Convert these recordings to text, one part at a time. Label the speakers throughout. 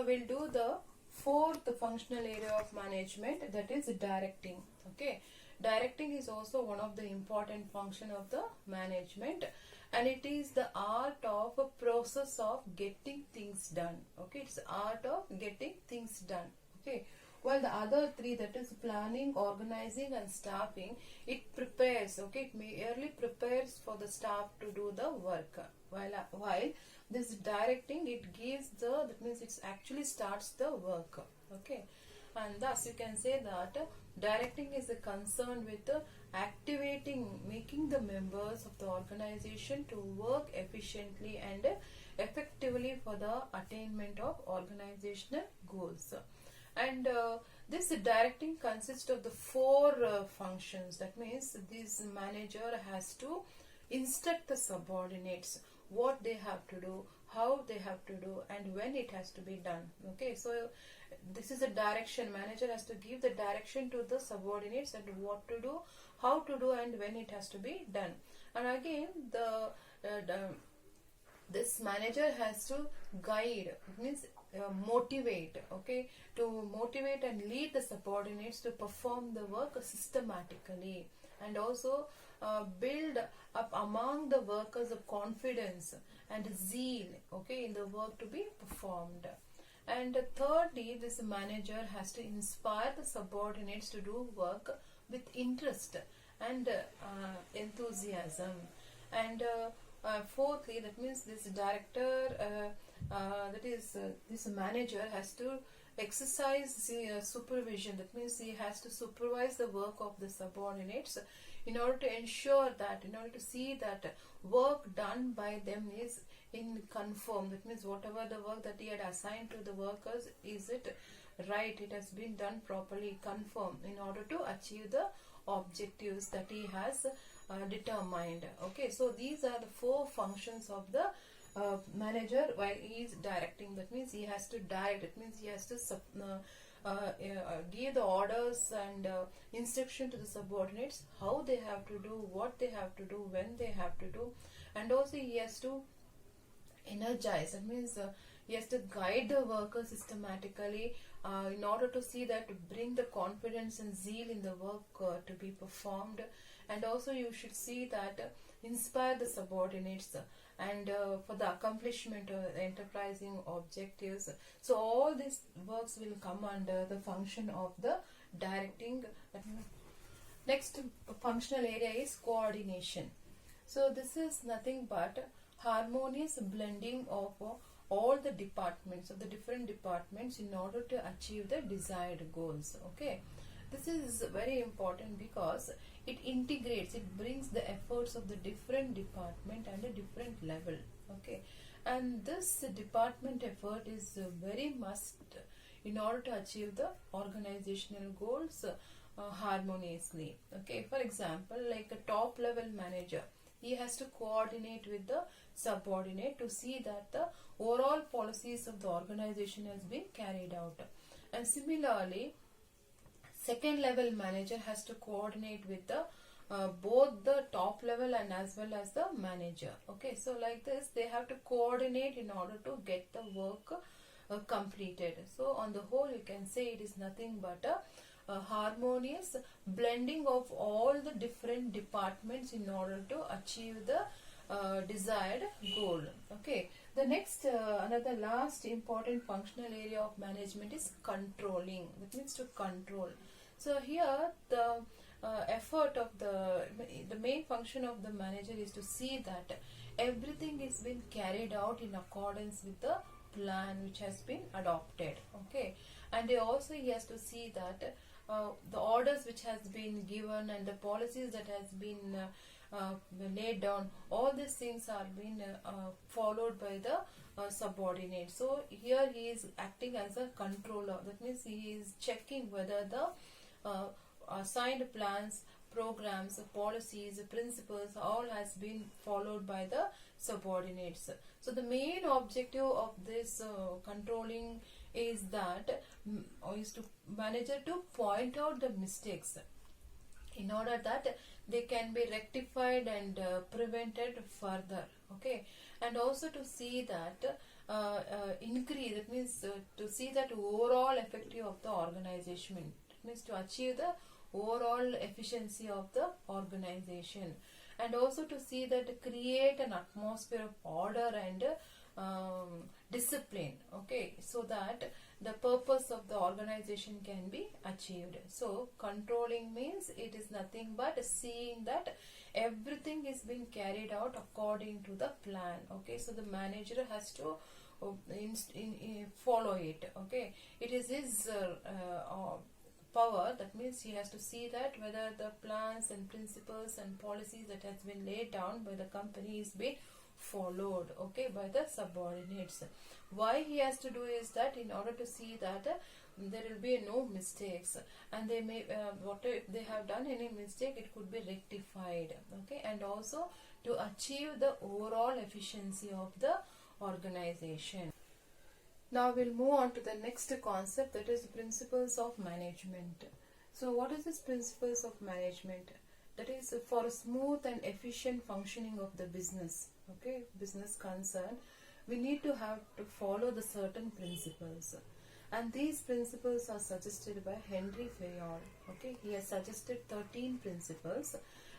Speaker 1: we'll do the fourth functional area of management, that is directing. Okay, directing is also one of the important function of the management, and it is the art of a process of getting things done. Okay, it's the art of getting things done. Okay, while the other three, that is planning, organizing and staffing, it prepares. Okay, it merely prepares for the staff to do the work, while this directing, it gives the, that means it actually starts the work. Okay, and thus you can say that directing is a concern with activating, making the members of the organization to work efficiently and effectively for the attainment of organizational goals. And this directing consists of the four functions. That means this manager has to instruct the subordinates what they have to do, how they have to do, and when it has to be done. Okay, so this is a direction. Manager has to give the direction to the subordinates and what to do, how to do, and when it has to be done. And again, this manager has to guide, it means motivate. Okay, to motivate and lead the subordinates to perform the work systematically, and also build up among the workers a confidence and zeal, okay, in the work to be performed. And thirdly, this manager has to inspire the subordinates to do work with interest and enthusiasm. And fourthly, that means this director, this manager has to exercise supervision. That means he has to supervise the work of the subordinates in order to ensure that, in order to see that work done by them is in conform. That means whatever the work that he had assigned to the workers, is it right, it has been done properly, conform, in order to achieve the objectives that he has determined. Okay, so these are the four functions of the manager while he is directing. That means he has to direct. It means he has to give the orders and instruction to the subordinates, how they have to do, what they have to do, when they have to do, and also he has to energize. That means he has to guide the workers systematically in order to see that, to bring the confidence and zeal in the work to be performed. And also you should see that inspire the subordinates and for the accomplishment of enterprising objectives. So all these works will come under the function of the directing. Next functional area is coordination. So this is nothing but harmonious blending of all the departments, of the different departments, in order to achieve the desired goals. Okay, this is very important because it integrates, it brings the efforts of the different department and a different level. Okay, and this department effort is very must in order to achieve the organizational goals harmoniously. Okay, for example, like a top level manager, he has to coordinate with the subordinate to see that the overall policies of the organization has been carried out. And similarly, second level manager has to coordinate with the both the top level and as well as the manager. Okay, so like this, they have to coordinate in order to get the work completed. So on the whole, you can say it is nothing but a harmonious blending of all the different departments in order to achieve the desired goal. Okay, the next another last important functional area of management is controlling. That means to control. So here the effort of the main function of the manager is to see that everything is being carried out in accordance with the plan which has been adopted. Okay, and he has to see that the orders which has been given and the policies that has been laid down, all these things are being followed by the subordinate. So here he is acting as a controller. That means he is checking whether the assigned plans, programs, policies, principles, all has been followed by the subordinates. So the main objective of this controlling is that is to manager to point out the mistakes in order that they can be rectified and prevented further. Okay, and also to see that increase, it means to see that overall effective of the organization, it means to achieve the overall efficiency of the organization, and also to see that create an atmosphere of order and discipline, okay, so that the purpose of the organization can be achieved. So controlling means it is nothing but seeing that everything is being carried out according to the plan, okay. So the manager has to follow it, okay. It is his power, that means he has to see that whether the plans and principles and policies that has been laid down by the company is being followed, okay, by the subordinates. Why he has to do is that in order to see that there will be no mistakes, and they may what if they have done any mistake, it could be rectified, okay, and also to achieve the overall efficiency of the organization. Now we'll move on to the next concept, that is principles of management. So what is this principles of management? That is for a smooth and efficient functioning of the business, okay, business concern, we need to have to follow the certain principles, and these principles are suggested by Henry Fayol, okay. He has suggested 13 principles,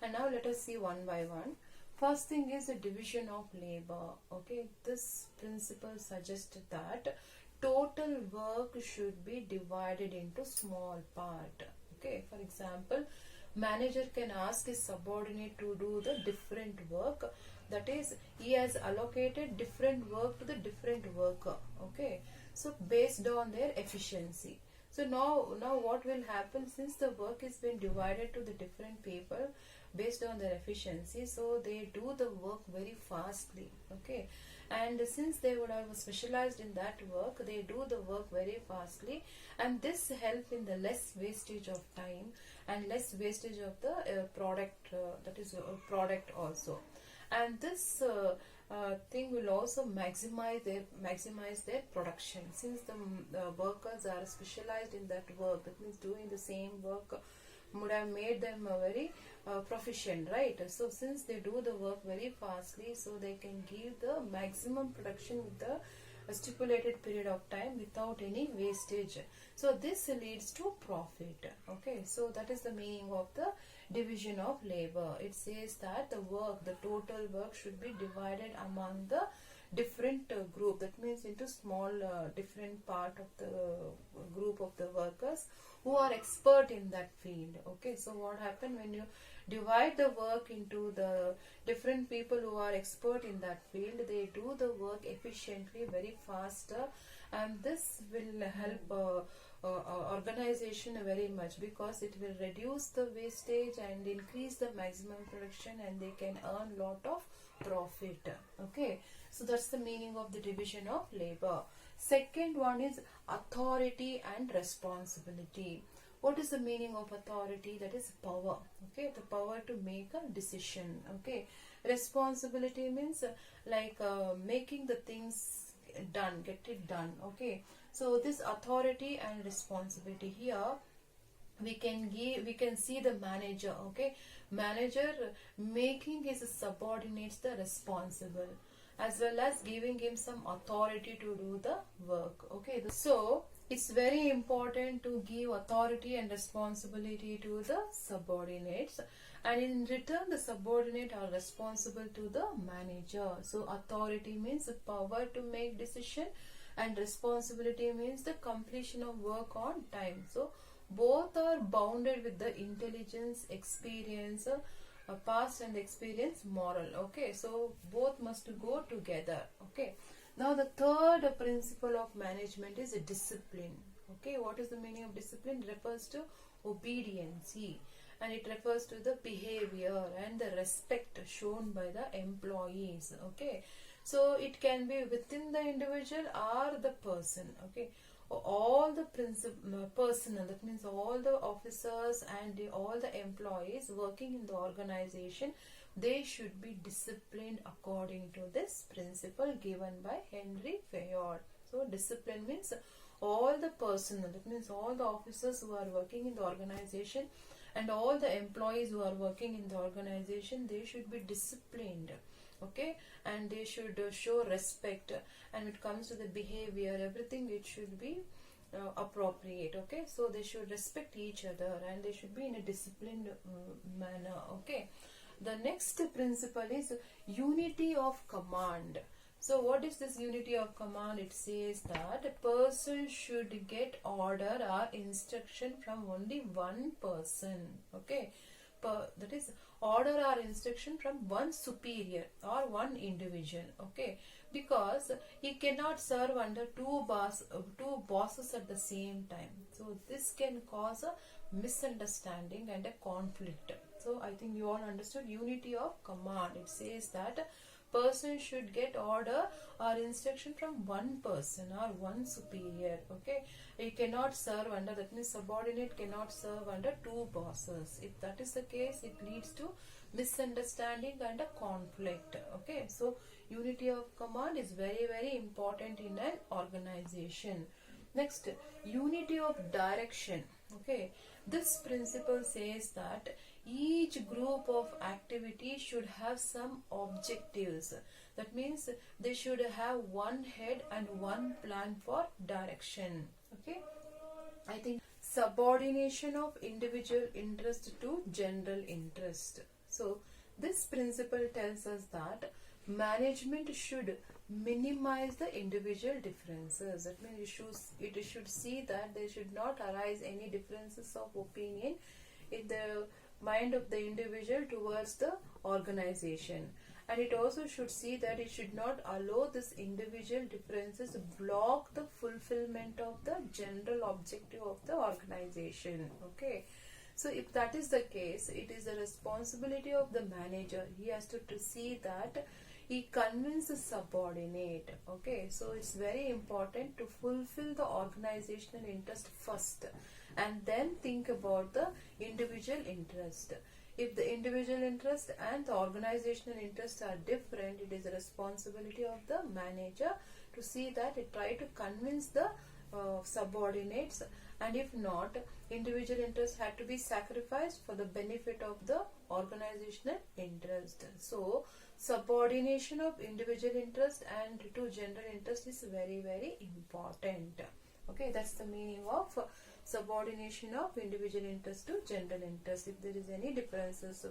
Speaker 1: and now let us see one by one. First thing is a division of labor, okay. This principle suggests that total work should be divided into small part, okay. For example, manager can ask his subordinate to do the different work, that is he has allocated different work to the different worker, okay, so based on their efficiency. So now what will happen, since the work is been divided to the different people based on their efficiency, so they do the work very fastly, okay, and since they would have specialized in that work, they do the work very fastly, and this helps in the less wastage of time and less wastage of the product, that is product also. And this thing will also maximize their production, since the workers are specialized in that work, that means doing the same work would have made them very proficient, right? So since they do the work very fastly, so they can give the maximum production with the stipulated period of time without any wastage. So this leads to profit, okay. So that is the meaning of the division of labor. It says that the total work should be divided among the different group, that means into small different part of the group of the workers who are expert in that field, okay. So what happens when you divide the work into the different people who are expert in that field, they do the work efficiently, very faster, and this will help organization very much, because it will reduce the wastage and increase the maximum production, and they can earn lot of profit, okay. So that's the meaning of the division of labor. Second one is authority and responsibility. What is the meaning of authority? That is power, okay, the power to make a decision, okay. Responsibility means making the things done, get it done, okay. So this authority and responsibility, here we can see the manager, okay, manager making his subordinates the responsible, as well as giving him some authority to do the work, okay. So it's very important to give authority and responsibility to the subordinates, and in return the subordinate are responsible to the manager. So authority means the power to make decision, and responsibility means the completion of work on time. So both are bounded with the intelligence, experience, past and experience, moral, okay. So both must go together, okay. Now the third principle of management is discipline, okay. What is the meaning of discipline? It refers to obedience, and it refers to the behavior and the respect shown by the employees, okay. So it can be within the individual or the person, okay. All the personnel, that means all the officers and all the employees working in the organization, they should be disciplined according to this principle given by Henry Fayol. So discipline means all the personnel, that means all the officers who are working in the organization and all the employees who are working in the organization, they should be disciplined okay, and they should show respect, and when it comes to the behavior, everything, it should be appropriate, okay. So they should respect each other and they should be in a disciplined manner, okay. The next principle is unity of command. So what is this unity of command? It says that a person should get order or instruction from only one person, okay. That is order or instruction from one superior or one individual, okay, because he cannot serve under two bosses at the same time. So this can cause a misunderstanding and a conflict. So I think you all understood unity of command. It says that person should get order or instruction from one person or one superior, okay. He cannot serve under, that means subordinate cannot serve under two bosses. If that is the case, it leads to misunderstanding and a conflict, okay. So unity of command is very, very important in an organization. Next, unity of direction, okay. This principle says that each group of activity should have some objectives. That means they should have one head and one plan for direction, okay. I think subordination of individual interest to general interest. So this principle tells us that management should minimize the individual differences. That means it should see that there should not arise any differences of opinion in the mind of the individual towards the organization, and it also should see that it should not allow this individual differences to block the fulfillment of the general objective of the organization, okay. So if that is the case, it is the responsibility of the manager. He has to see that he convinces subordinate, okay. So it's very important to fulfill the organizational interest first and then think about the individual interest. If the individual interest and the organizational interest are different, it is the responsibility of the manager to see that it try to convince the subordinates, and if not, individual interest had to be sacrificed for the benefit of the organizational interest. So subordination of individual interest and to general interest is very, very important, okay. That's the meaning of subordination of individual interest to general interest. If there is any differences of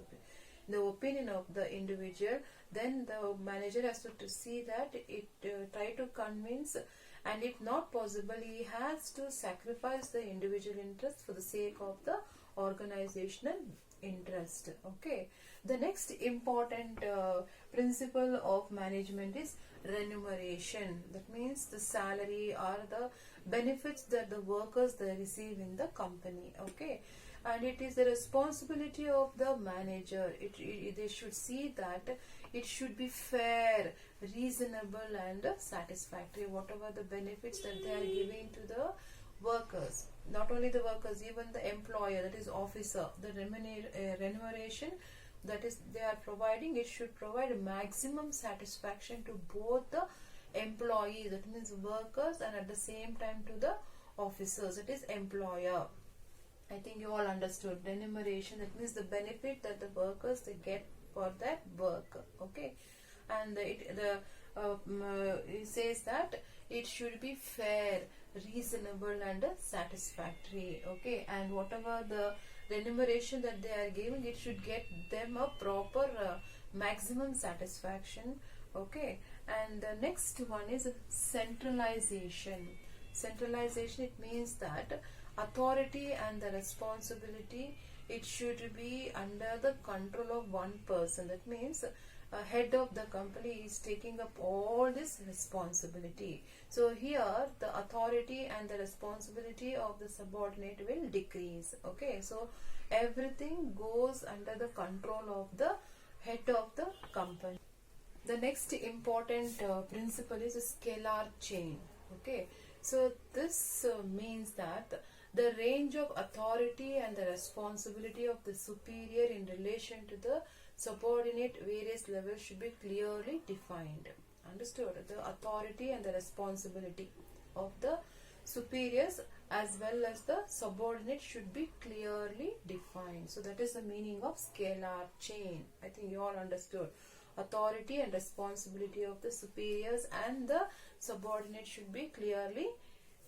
Speaker 1: the opinion of the individual, then the manager has to see that it try to convince, and if not possible, he has to sacrifice the individual interest for the sake of the organizational interest, okay. The next important principle of management is remuneration. That means the salary or the benefits that the workers they receive in the company, okay. And it is the responsibility of the manager. They should see that it should be fair, reasonable and satisfactory, whatever the benefits that they are giving to the workers. Not only the workers, even the employer, that is officer, the remuneration that is they are providing, it should provide maximum satisfaction to both the employees, that means workers, and at the same time to the officers, that is employer. I think you all understood remuneration. That means the benefit that the workers they get for that work, okay. And it says that it should be fair, reasonable and satisfactory, okay. And whatever the remuneration that they are giving, it should get them a proper maximum satisfaction, okay. And the next one is centralization. Centralization, it means that authority and the responsibility, it should be under the control of one person. That means head of the company is taking up all this responsibility. So here the authority and the responsibility of the subordinate will decrease, okay. So everything goes under the control of the head of the company. The next important principle is a scalar chain, okay. So this means that the range of authority and the responsibility of the superior in relation to the subordinate various levels should be clearly defined. Understood? The authority and the responsibility of the superiors as well as the subordinate should be clearly defined. So that is the meaning of scalar chain. I think you all understood. authority and responsibility of the superiors and the subordinate should be clearly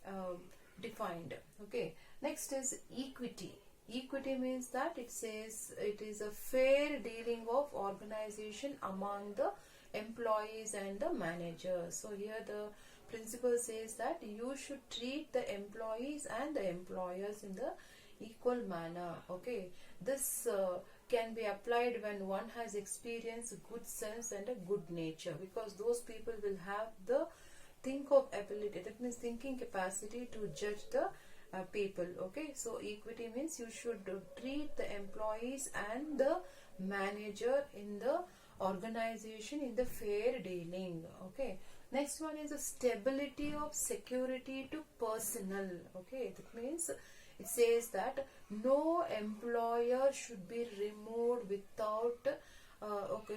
Speaker 1: uh, defined. Okay, next is equity. Equity means that it says it is a fair dealing of organization among the employees and the managers. So here the principle says that you should treat the employees and the employers in the equal manner. Okay, this can be applied when one has experienced good sense and a good nature, because those people will have the think of ability, that means thinking capacity to judge the people. Okay, so equity means you should treat the employees and the manager in the organization in the fair dealing. Okay, next one is the stability of security to personnel. Okay, that means it says that no employer should be removed without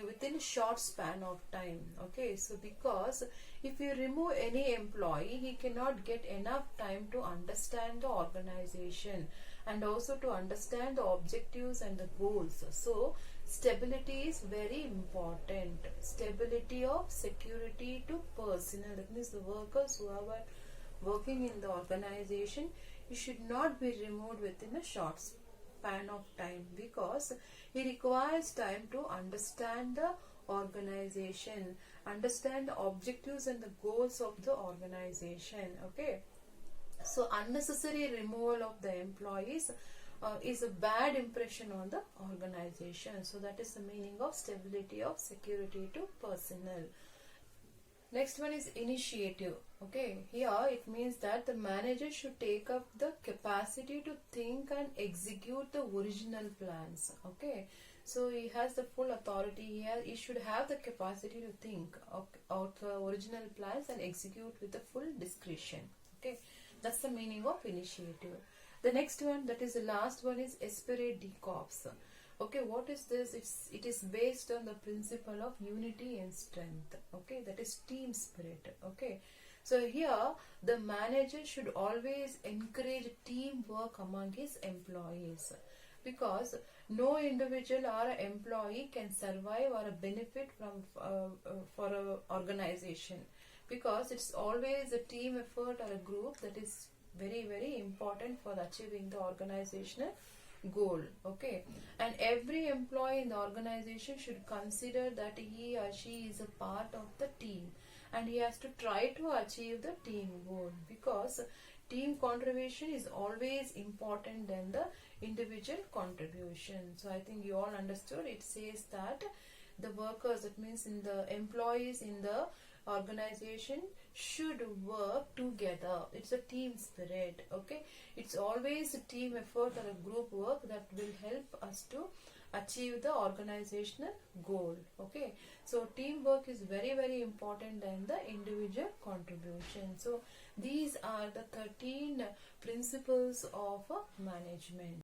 Speaker 1: within a short span of time. Okay, so because if you remove any employee, he cannot get enough time to understand the organization and also to understand the objectives and the goals. So stability is very important. Stability of security to personnel, that means the workers who are working in the organization, you should not be removed within a short span of time, because it requires time to understand the organization, understand the objectives and the goals of the organization. Okay, so unnecessary removal of the employees is a bad impression on the organization. So that is the meaning of stability of security to personnel. Next one is initiative. Okay, here it means that the manager should take up the capacity to think and execute the original plans. Okay, so he has the full authority. He should have the capacity to think out the original plans and execute with the full discretion. Okay, that's the meaning of initiative. The next one, that is the last one, is esprit de corps. Okay, what is this? It is based on the principle of unity and strength. Okay, that is team spirit. Okay, so here the manager should always encourage teamwork among his employees, because no individual or employee can survive or benefit from for an organization, because it's always a team effort or a group that is very important for achieving the organizational goal. Okay, and every employee in the organization should consider that he or she is a part of the team and he has to try to achieve the team goal, because team contribution is always important than the individual contribution. So I think you all understood. It says that the workers, that means in the employees in the organization, should work together. It's a team spirit. Okay, it's always a team effort or a group work that will help us to achieve the organizational goal. Okay, so teamwork is very important than the individual contribution. So these are the 13 principles of management.